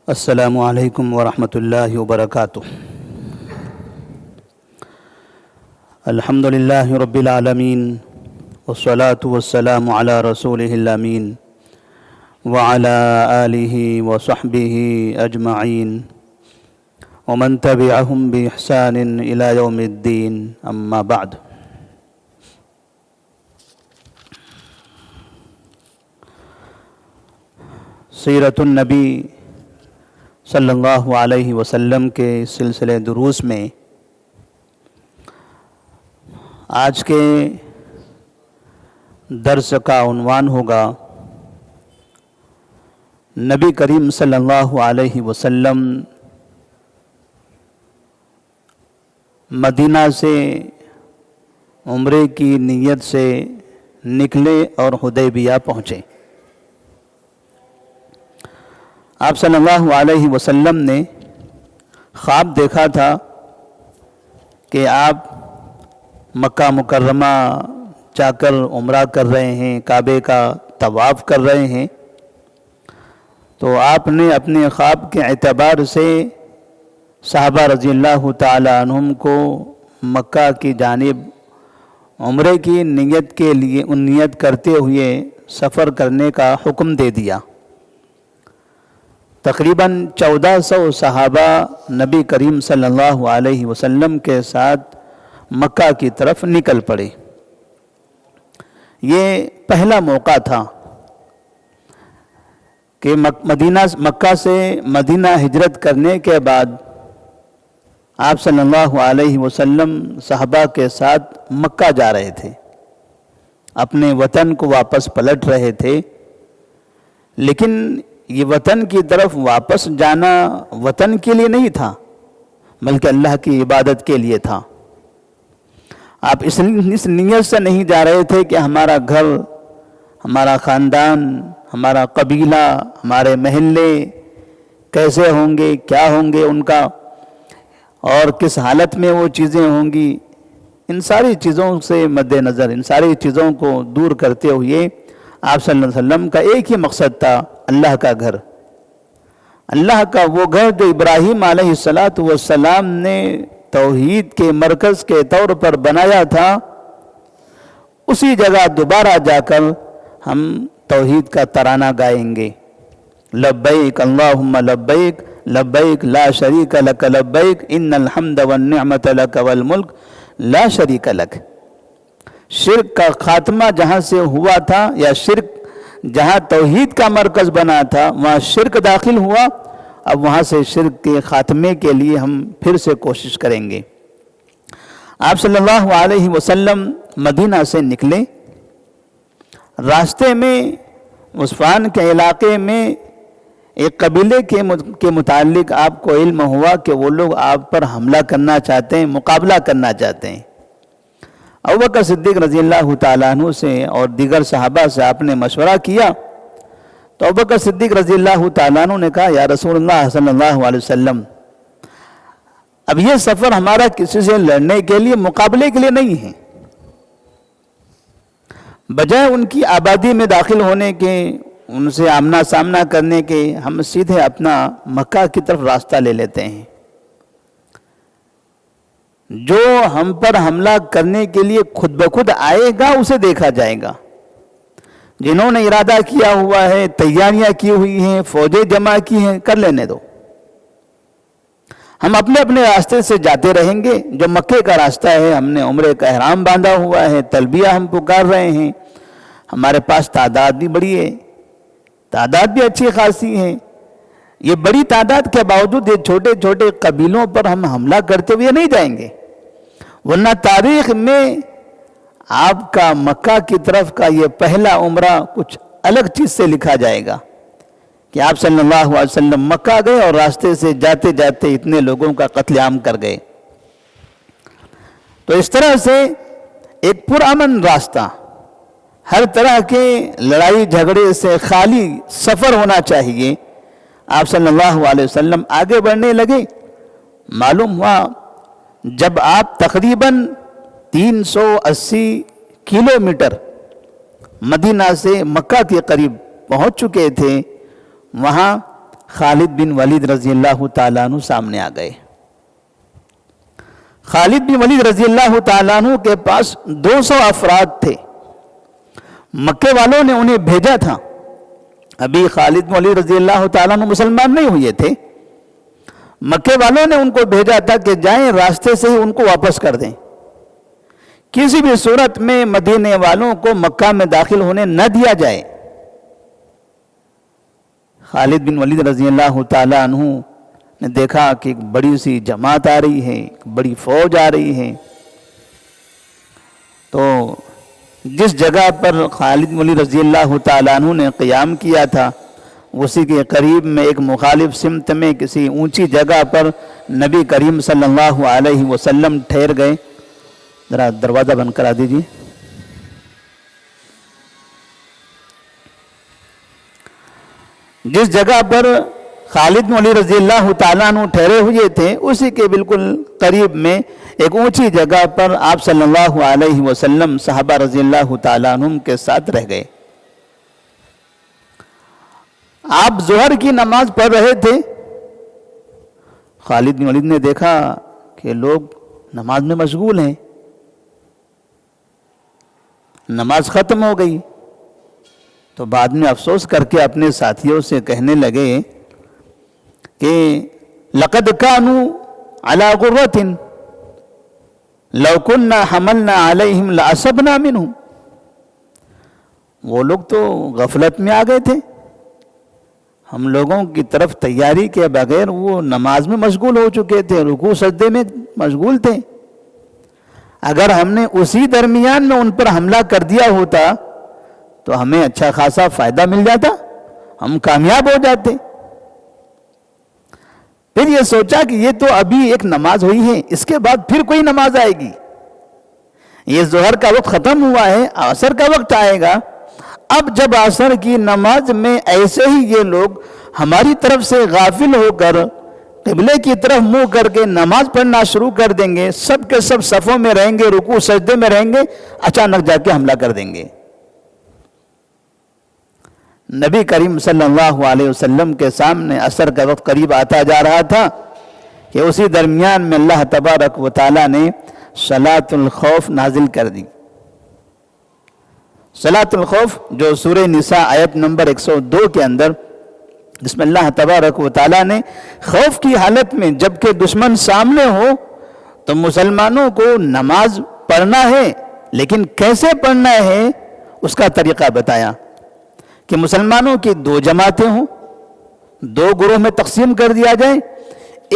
السلام علیکم ورحمۃ اللہ وبرکاتہ۔ الحمد للہ رب العالمین والصلاة والسلام علی رسولہ الامین وعلی آلہ وصحبہ اجمعین ومن تبعہم بإحسان الی یوم الدین، اما بعد۔ سیرت النبی صلی اللہ علیہ وسلم کے سلسلے دروس میں آج کے درس کا عنوان ہوگا نبی کریم صلی اللہ علیہ وسلم مدینہ سے عمرے کی نیت سے نکلے اور حدیبیہ پہنچے۔ آپ صلی اللہ علیہ وسلم نے خواب دیکھا تھا کہ آپ مکہ مکرمہ جا کر عمرہ کر رہے ہیں، کعبے کا طواف کر رہے ہیں، تو آپ نے اپنے خواب کے اعتبار سے صحابہ رضی اللہ تعالی عنہم کو مکہ کی جانب عمرے کی نیت کے لیے نیت کرتے ہوئے سفر کرنے کا حکم دے دیا۔ تقریباً 1400 صحابہ نبی کریم صلی اللہ علیہ وسلم کے ساتھ مکہ کی طرف نکل پڑے۔ یہ پہلا موقع تھا کہ مکہ سے مدینہ ہجرت کرنے کے بعد آپ صلی اللہ علیہ وسلم صحابہ کے ساتھ مکہ جا رہے تھے، اپنے وطن کو واپس پلٹ رہے تھے، لیکن یہ وطن کی طرف واپس جانا وطن کے لیے نہیں تھا بلکہ اللہ کی عبادت کے لیے تھا۔ آپ اس نیت سے نہیں جا رہے تھے کہ ہمارا گھر، ہمارا خاندان، ہمارا قبیلہ، ہمارے محلے کیسے ہوں گے، کیا ہوں گے ان کا، اور کس حالت میں وہ چیزیں ہوں گی، ان ساری چیزوں سے مد نظر، ان ساری چیزوں کو دور کرتے ہوئے آپ صلی اللہ علیہ وسلم کا ایک ہی مقصد تھا، اللہ کا گھر، اللہ کا وہ گھر جو ابراہیم علیہ السلام نے توحید کے مرکز کے طور پر بنایا تھا، اسی جگہ دوبارہ جا کر ہم توحید کا ترانہ گائیں گے۔ لبیک اللہم لبیک لبیک لا شریک لک لبیک ان الحمد والنعمت لک والملک لا شریک لک۔ شرک کا خاتمہ جہاں سے ہوا تھا، یا شرک جہاں توحید کا مرکز بنا تھا وہاں شرک داخل ہوا، اب وہاں سے شرک کے خاتمے کے لیے ہم پھر سے کوشش کریں گے۔ آپ صلی اللہ علیہ وسلم مدینہ سے نکلے، راستے میں عثفان کے علاقے میں ایک قبیلے کے متعلق آپ کو علم ہوا کہ وہ لوگ آپ پر حملہ کرنا چاہتے ہیں، مقابلہ کرنا چاہتے ہیں۔ ابوبکر صدیق رضی اللہ تعالیٰ عنہ سے اور دیگر صحابہ سے آپ نے مشورہ کیا، تو ابوبکر صدیق رضی اللہ تعالیٰ عنہ نے کہا، یا رسول اللہ صلی اللہ علیہ وسلم، اب یہ سفر ہمارا کسی سے لڑنے کے لیے، مقابلے کے لیے نہیں ہے، بجائے ان کی آبادی میں داخل ہونے کے، ان سے آمنا سامنا کرنے کے، ہم سیدھے اپنا مکہ کی طرف راستہ لے لیتے ہیں۔ جو ہم پر حملہ کرنے کے لیے خود بخود آئے گا اسے دیکھا جائے گا، جنہوں نے ارادہ کیا ہوا ہے، تیاریاں کی ہوئی ہیں، فوجیں جمع کی ہیں، کر لینے دو، ہم اپنے اپنے راستے سے جاتے رہیں گے۔ جو مکے کا راستہ ہے، ہم نے عمرے کا احرام باندھا ہوا ہے، تلبیہ ہم پکار رہے ہیں، ہمارے پاس تعداد بھی بڑی ہے، تعداد بھی اچھی خاصی ہے، یہ بڑی تعداد کے باوجود یہ چھوٹے چھوٹے قبیلوں پر ہم حملہ کرتے ہوئے نہیں جائیں گے، ورنہ تاریخ میں آپ کا مکہ کی طرف کا یہ پہلا عمرہ کچھ الگ چیز سے لکھا جائے گا کہ آپ صلی اللہ علیہ وسلم مکہ گئے اور راستے سے جاتے جاتے اتنے لوگوں کا قتل عام کر گئے۔ تو اس طرح سے ایک پرامن راستہ، ہر طرح کے لڑائی جھگڑے سے خالی سفر ہونا چاہیے۔ آپ صلی اللہ علیہ وسلم آگے بڑھنے لگے، معلوم ہوا جب آپ تقریباً 380 کلومیٹر مدینہ سے مکہ کے قریب پہنچ چکے تھے، وہاں خالد بن ولید رضی اللہ تعالیٰ عنہ سامنے آ گئے۔ خالد بن ولید رضی اللہ تعالیٰ عنہ کے پاس 200 افراد تھے۔ مکے والوں نے انہیں بھیجا تھا، ابھی خالد بن ولید رضی اللہ تعالیٰ عنہ مسلمان نہیں ہوئے تھے، مکے والوں نے ان کو بھیجا تھا کہ جائیں راستے سے ہی ان کو واپس کر دیں، کسی بھی صورت میں مدینے والوں کو مکہ میں داخل ہونے نہ دیا جائے۔ خالد بن ولید رضی اللہ تعالیٰ عنہ نے دیکھا کہ ایک بڑی سی جماعت آ رہی ہے، ایک بڑی فوج آ رہی ہے، تو جس جگہ پر خالد بن ولید رضی اللہ تعالیٰ عنہ نے قیام کیا تھا اسی کے قریب میں ایک مخالف سمت میں کسی اونچی جگہ پر نبی کریم صلی اللہ علیہ وسلم ٹھہر گئے۔ ذرا دروازہ بند کرا دیجیے۔ جس جگہ پر خالد بن ولید رضی اللہ تعالیٰ عنہ ٹھہرے ہوئے تھے اسی کے بالکل قریب میں ایک اونچی جگہ پر آپ صلی اللہ علیہ وسلم صحابہ رضی اللہ تعالیٰ عنہ کے ساتھ رہ گئے۔ آپ ظہر کی نماز پڑھ رہے تھے، خالد بن ولید نے دیکھا کہ لوگ نماز میں مشغول ہیں، نماز ختم ہو گئی، تو بعد میں افسوس کر کے اپنے ساتھیوں سے کہنے لگے کہ لقد كانوا على غرة لو كنا حملنا عليهم لأصبنا منهم۔ وہ لوگ تو غفلت میں آ گئے تھے، ہم لوگوں کی طرف تیاری کے بغیر وہ نماز میں مشغول ہو چکے تھے، رکوع سجدے میں مشغول تھے، اگر ہم نے اسی درمیان میں ان پر حملہ کر دیا ہوتا تو ہمیں اچھا خاصا فائدہ مل جاتا، ہم کامیاب ہو جاتے۔ پھر یہ سوچا کہ یہ تو ابھی ایک نماز ہوئی ہے، اس کے بعد پھر کوئی نماز آئے گی، یہ ظہر کا وقت ختم ہوا ہے، عصر کا وقت آئے گا، اب جب عصر کی نماز میں ایسے ہی یہ لوگ ہماری طرف سے غافل ہو کر قبلے کی طرف منہ کر کے نماز پڑھنا شروع کر دیں گے، سب کے سب صفوں میں رہیں گے، رکوع سجدے میں رہیں گے، اچانک جا کے حملہ کر دیں گے۔ نبی کریم صلی اللہ علیہ وسلم کے سامنے عصر کا وقت قریب آتا جا رہا تھا کہ اسی درمیان میں اللہ تبارک و تعالیٰ نے صلاۃ الخوف نازل کر دی۔ صلاۃ الخوف جو سورہ نساء آیت نمبر 102 کے اندر، جس میں اللہ تبارک و تعالیٰ نے خوف کی حالت میں جبکہ دشمن سامنے ہو تو مسلمانوں کو نماز پڑھنا ہے، لیکن کیسے پڑھنا ہے اس کا طریقہ بتایا کہ مسلمانوں کی 2 جماعتیں ہوں، 2 گروہ میں تقسیم کر دیا جائے،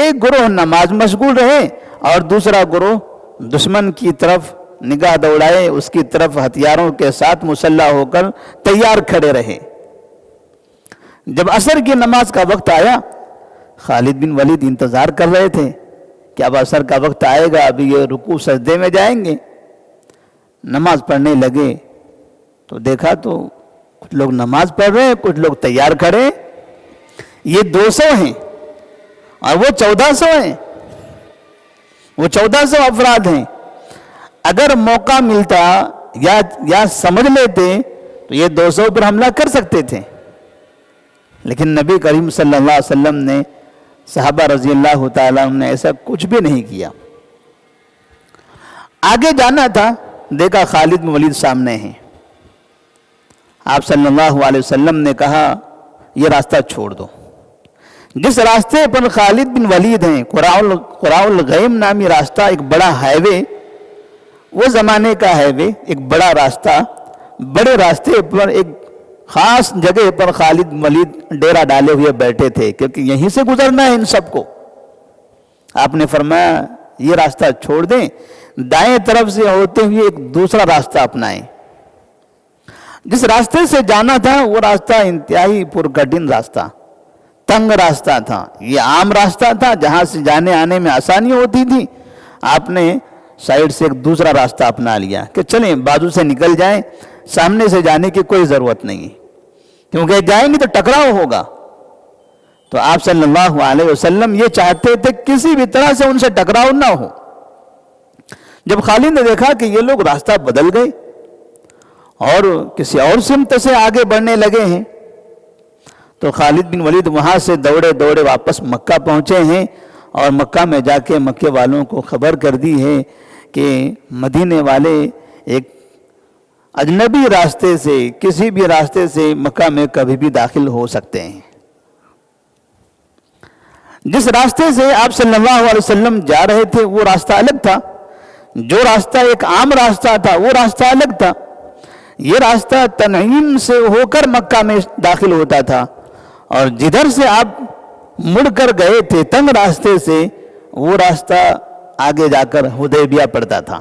ایک گروہ نماز مشغول رہے اور دوسرا گروہ دشمن کی طرف نگاہ دوڑائے، اس کی طرف ہتھیاروں کے ساتھ مسلح ہو کر تیار کھڑے رہے۔ جب عصر کی نماز کا وقت آیا، خالد بن ولید انتظار کر رہے تھے کہ اب عصر کا وقت آئے گا، ابھی یہ رکوع سجدے میں جائیں گے، نماز پڑھنے لگے تو دیکھا تو کچھ لوگ نماز پڑھ رہے ہیں، کچھ لوگ تیار کھڑے ہیں، یہ 200 ہیں اور وہ 1400 ہیں، وہ 1400 افراد ہیں۔ اگر موقع ملتا یا سمجھ لیتے تو یہ 200 پر حملہ کر سکتے تھے، لیکن نبی کریم صلی اللہ علیہ وسلم نے، صحابہ رضی اللہ تعالیٰ نے ایسا کچھ بھی نہیں کیا۔ آگے جانا تھا، دیکھا خالد بن ولید سامنے ہیں، آپ صلی اللہ علیہ وسلم نے کہا یہ راستہ چھوڑ دو۔ جس راستے پر خالد بن ولید ہیں، قراء الغیم نامی راستہ، ایک بڑا ہائی وے، وہ زمانے کا ہائی وے، ایک بڑا راستہ، بڑے راستے پر ایک خاص جگہ پر خالد بن ولید ڈیرا ڈالے ہوئے بیٹھے تھے، کیونکہ یہیں سے گزرنا ہے ان سب کو۔ آپ نے فرمایا یہ راستہ چھوڑ دیں، دائیں طرف سے ہوتے ہوئے ایک دوسرا راستہ اپنائیں۔ جس راستے سے جانا تھا وہ راستہ انتہائی پرکٹن راستہ، تنگ راستہ تھا، یہ عام راستہ تھا جہاں سے جانے آنے میں آسانی ہوتی تھی۔ آپ نے سائیڈ سے ایک دوسرا راستہ اپنا لیا کہ چلیں بازو سے نکل جائیں، سامنے سے جانے کی کوئی ضرورت نہیں، کیونکہ جائیں گے تو ٹکراؤ ہوگا۔ تو آپ صلی اللہ علیہ وسلم یہ چاہتے تھے کسی بھی طرح سے ان سے ٹکراؤ نہ ہو۔ جب خالد نے دیکھا کہ یہ لوگ راستہ بدل گئے اور کسی اور سمت سے آگے بڑھنے لگے ہیں، تو خالد بن ولید وہاں سے دوڑے دوڑے واپس مکہ پہنچے ہیں اور مکہ میں جا کے مکے والوں کو خبر کر دی ہے کہ مدینے والے ایک اجنبی راستے سے، کسی بھی راستے سے مکہ میں کبھی بھی داخل ہو سکتے ہیں۔ جس راستے سے آپ صلی اللہ علیہ وسلم جا رہے تھے وہ راستہ الگ تھا، جو راستہ ایک عام راستہ تھا وہ راستہ الگ تھا۔ یہ راستہ تنعیم سے ہو کر مکہ میں داخل ہوتا تھا، اور جدھر سے آپ مڑ کر گئے تھے تنگ راستے سے، وہ راستہ آگے جا کر حدیبیہ پڑتا تھا،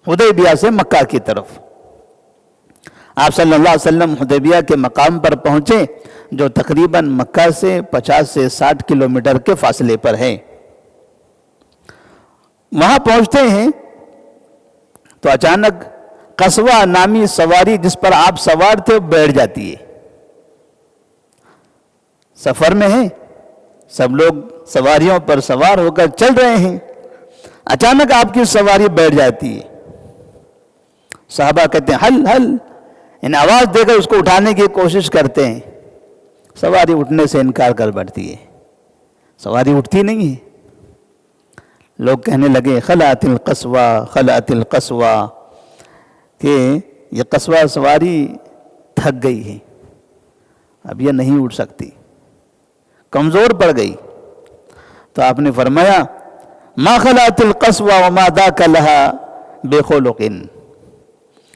حدیبیہ سے مکہ کی طرف۔ آپ صلی اللہ علیہ وسلم حدیبیہ کے مقام پر پہنچے، جو تقریباً مکہ سے 50 سے 60 کلومیٹر کے فاصلے پر ہے۔ وہاں پہنچتے ہیں تو اچانک قصوہ نامی سواری جس پر آپ سوار تھے بیٹھ جاتی ہے۔ سفر میں ہیں، سب لوگ سواریوں پر سوار ہو کر چل رہے ہیں، اچانک آپ کی سواری بیٹھ جاتی ہے۔ صحابہ کہتے ہیں ہل ہل، ان آواز دے کر اس کو اٹھانے کی کوشش کرتے ہیں، سواری اٹھنے سے انکار کر بیٹھتی ہے، سواری اٹھتی نہیں ہے۔ لوگ کہنے لگے خلعت القصوہ خلعت القصوہ، کہ یہ قصوہ سواری تھک گئی ہے، اب یہ نہیں اٹھ سکتی، کمزور پڑ گئی۔ تو آپ نے فرمایا ما خلعت القصوہ وما ذاک لها بخلق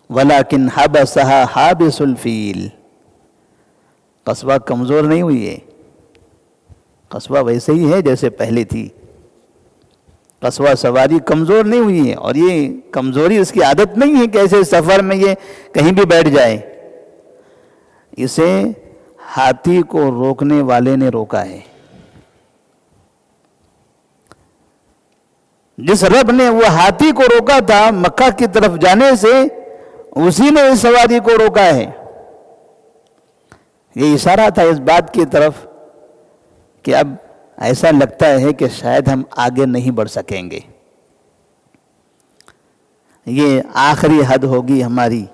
ولكن حبسها حابس الفیل۔ قصوہ کمزور نہیں ہوئی ہے، قصوہ ویسے ہی ہے جیسے پہلے تھی، قصوہ سواری کمزور نہیں ہوئی ہے، اور یہ کمزوری اس کی عادت نہیں ہے کہ ایسے سفر میں یہ کہیں بھی بیٹھ جائے، اسے ہاتھی کو روکنے والے نے روکا ہے۔ جس رب نے وہ ہاتھی کو روکا تھا مکہ کی طرف جانے سے، اسی نے اس سواری کو روکا ہے۔ یہ اشارہ تھا اس بات کی طرف کہ اب ایسا لگتا ہے کہ شاید ہم آگے نہیں بڑھ سکیں گے، یہ آخری حد ہوگی ہماری،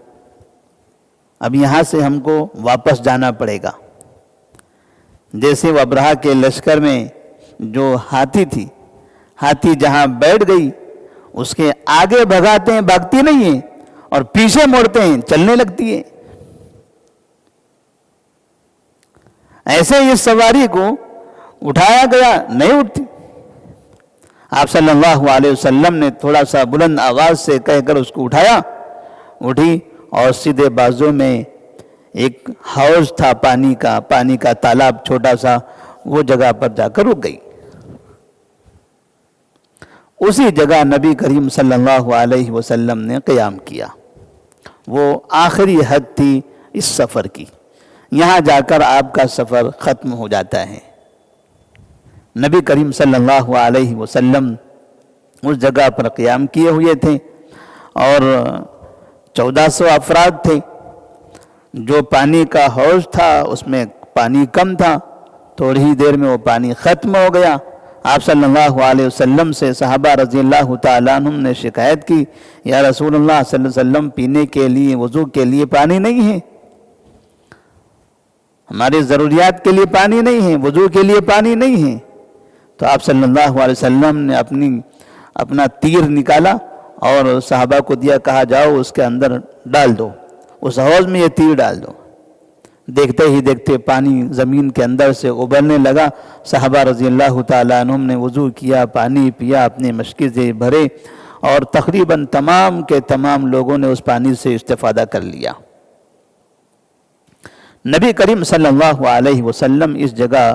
اب یہاں سے ہم کو واپس جانا پڑے گا۔ جیسے وہ ابرہہ کے لشکر میں جو ہاتھی تھی، ہاتھی جہاں بیٹھ گئی اس کے آگے بھگاتے ہیں، بھاگتی نہیں ہیں، اور پیچھے موڑتے ہیں، چلنے لگتی ہے۔ ایسے اس سواری کو اٹھایا گیا، نہیں اٹھتی۔ آپ صلی اللہ علیہ وسلم نے تھوڑا سا بلند آواز سے کہہ کر اس کو اٹھایا، اٹھی اور سیدھے بازو میں ایک حوض تھا پانی کا تالاب چھوٹا سا، وہ جگہ پر جا کر رک گئی۔ اسی جگہ نبی کریم صلی اللہ علیہ وسلم نے قیام کیا، وہ آخری حد تھی اس سفر کی، یہاں جا کر آپ کا سفر ختم ہو جاتا ہے۔ نبی کریم صلی اللہ علیہ وسلم اس جگہ پر قیام کیے ہوئے تھے، اور 1400 افراد تھے۔ جو پانی کا حوض تھا اس میں پانی کم تھا، تھوڑی ہی دیر میں وہ پانی ختم ہو گیا۔ آپ صلی اللہ علیہ وسلم سے صحابہ رضی اللہ تعالیٰ عنہم نے شکایت کی، یا رسول اللہ صلی اللہ علیہ وسلم پینے کے لیے، وضو کے لیے پانی نہیں ہے، ہماری ضروریات کے لیے پانی نہیں ہے، وضو کے لیے پانی نہیں ہے۔ تو آپ صلی اللہ علیہ وسلم نے اپنا تیر نکالا اور صحابہ کو دیا، کہا جاؤ اس کے اندر ڈال دو، اس حوض میں یہ تیر ڈال دو۔ دیکھتے ہی دیکھتے پانی زمین کے اندر سے ابلنے لگا۔ صحابہ رضی اللہ تعالیٰ عنہم نے وضو کیا، پانی پیا، اپنے مشکی سے بھرے، اور تقریباً تمام کے تمام لوگوں نے اس پانی سے استفادہ کر لیا۔ نبی کریم صلی اللہ علیہ وسلم اس جگہ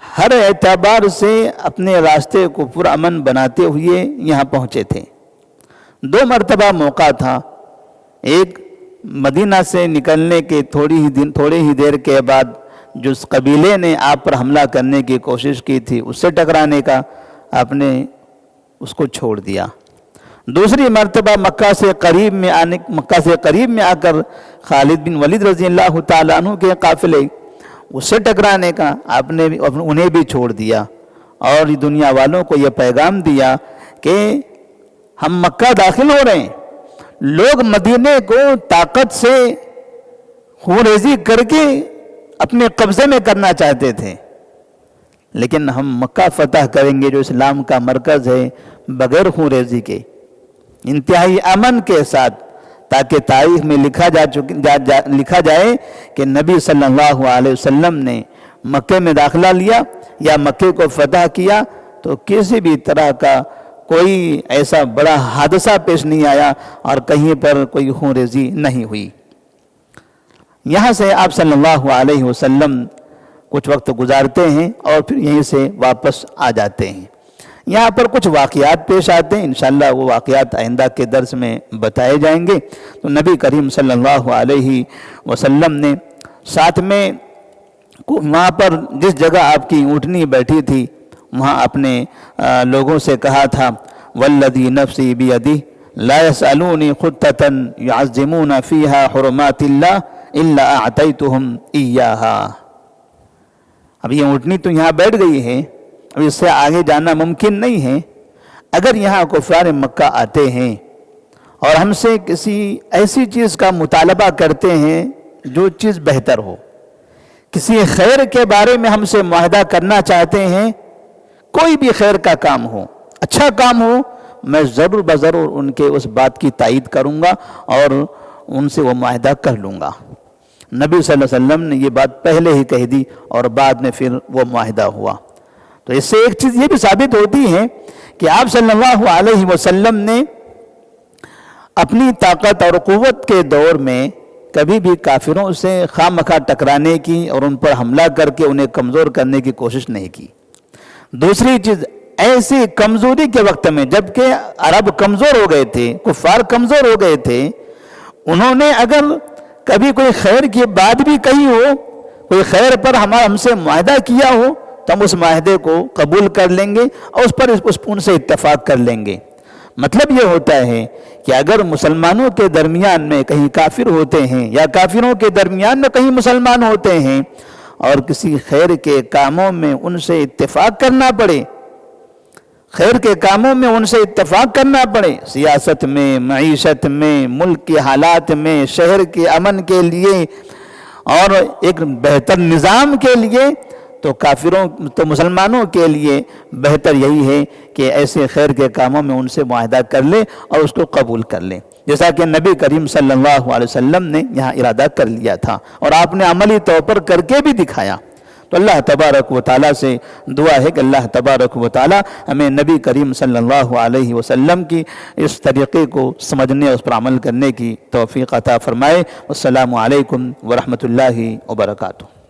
ہر اعتبار سے اپنے راستے کو پرامن بناتے ہوئے یہاں پہنچے تھے۔ 2 مرتبہ موقع تھا، ایک مدینہ سے نکلنے کے تھوڑے ہی دیر کے بعد جس قبیلے نے آپ پر حملہ کرنے کی کوشش کی تھی اس سے ٹکرانے کا، آپ نے اس کو چھوڑ دیا۔ دوسری مرتبہ مکہ سے قریب میں آ کر خالد بن ولید رضی اللہ تعالیٰ عنہ کے قافلے اس سے ٹکرانے کا آپ نے انہیں بھی چھوڑ دیا، اور دنیا والوں کو یہ پیغام دیا کہ ہم مکہ داخل ہو رہے ہیں، لوگ مدینے کو طاقت سے خون ریزی کر کے اپنے قبضے میں کرنا چاہتے تھے، لیکن ہم مکہ فتح کریں گے جو اسلام کا مرکز ہے، بغیر خون ریزی کے، انتہائی امن کے ساتھ، تاکہ تاریخ میں لکھا جائے کہ نبی صلی اللہ علیہ وسلم نے مکے میں داخلہ لیا یا مکے کو فتح کیا تو کسی بھی طرح کا کوئی ایسا بڑا حادثہ پیش نہیں آیا اور کہیں پر کوئی خون ریزی نہیں ہوئی۔ یہاں سے آپ صلی اللہ علیہ وسلم کچھ وقت گزارتے ہیں اور پھر یہیں سے واپس آ جاتے ہیں۔ یہاں پر کچھ واقعات پیش آتے ہیں، انشاءاللہ وہ واقعات آئندہ کے درس میں بتائے جائیں گے۔ تو نبی کریم صلی اللہ علیہ وسلم نے ساتھ میں وہاں پر جس جگہ آپ کی اونٹنی بیٹھی تھی وہاں اپنے لوگوں سے کہا تھا، والذی نفسی بیدہ لا یسألونی خطۃ یعظمون فیہا حرمات اللہ الا اعطیتہم ایہا۔ اب یہ اونٹنی تو یہاں بیٹھ گئی ہے، اب اس سے آگے جانا ممکن نہیں ہے۔ اگر یہاں کفار مکہ آتے ہیں اور ہم سے کسی ایسی چیز کا مطالبہ کرتے ہیں جو چیز بہتر ہو، کسی خیر کے بارے میں ہم سے معاہدہ کرنا چاہتے ہیں، کوئی بھی خیر کا کام ہو، اچھا کام ہو، میں ضرور بضرور ان کے اس بات کی تائید کروں گا اور ان سے وہ معاہدہ کر لوں گا۔ نبی صلی اللہ علیہ وسلم نے یہ بات پہلے ہی کہہ دی اور بعد میں پھر وہ معاہدہ ہوا۔ تو اس سے ایک چیز یہ بھی ثابت ہوتی ہے کہ آپ صلی اللہ علیہ وسلم نے اپنی طاقت اور قوت کے دور میں کبھی بھی کافروں سے خواہ مخواہ ٹکرانے کی اور ان پر حملہ کر کے انہیں کمزور کرنے کی کوشش نہیں کی۔ دوسری چیز، ایسی کمزوری کے وقت میں جبکہ عرب کمزور ہو گئے تھے، کفار کمزور ہو گئے تھے، انہوں نے اگر کبھی کوئی خیر کی بات بھی کہی ہو، کوئی خیر پر ہم سے معاہدہ کیا ہو تو ہم اس معاہدے کو قبول کر لیں گے اور اس پر ان سے اتفاق کر لیں گے۔ مطلب یہ ہوتا ہے کہ اگر مسلمانوں کے درمیان میں کہیں کافر ہوتے ہیں یا کافروں کے درمیان میں کہیں مسلمان ہوتے ہیں اور کسی خیر کے کاموں میں ان سے اتفاق کرنا پڑے، خیر کے کاموں میں ان سے اتفاق کرنا پڑے، سیاست میں، معیشت میں، ملک کے حالات میں، شہر کے امن کے لیے اور ایک بہتر نظام کے لیے، تو مسلمانوں کے لیے بہتر یہی ہے کہ ایسے خیر کے کاموں میں ان سے معاہدہ کر لے اور اس کو قبول کر لے، جیسا کہ نبی کریم صلی اللہ علیہ وسلم نے یہاں ارادہ کر لیا تھا اور آپ نے عملی طور پر کر کے بھی دکھایا۔ تو اللہ تبارک و تعالیٰ سے دعا ہے کہ اللہ تبارک و تعالیٰ ہمیں نبی کریم صلی اللہ علیہ وسلم کی اس طریقے کو سمجھنے اور اس پر عمل کرنے کی توفیق عطا فرمائے۔ السلام علیکم ورحمۃ اللہ وبرکاتہ۔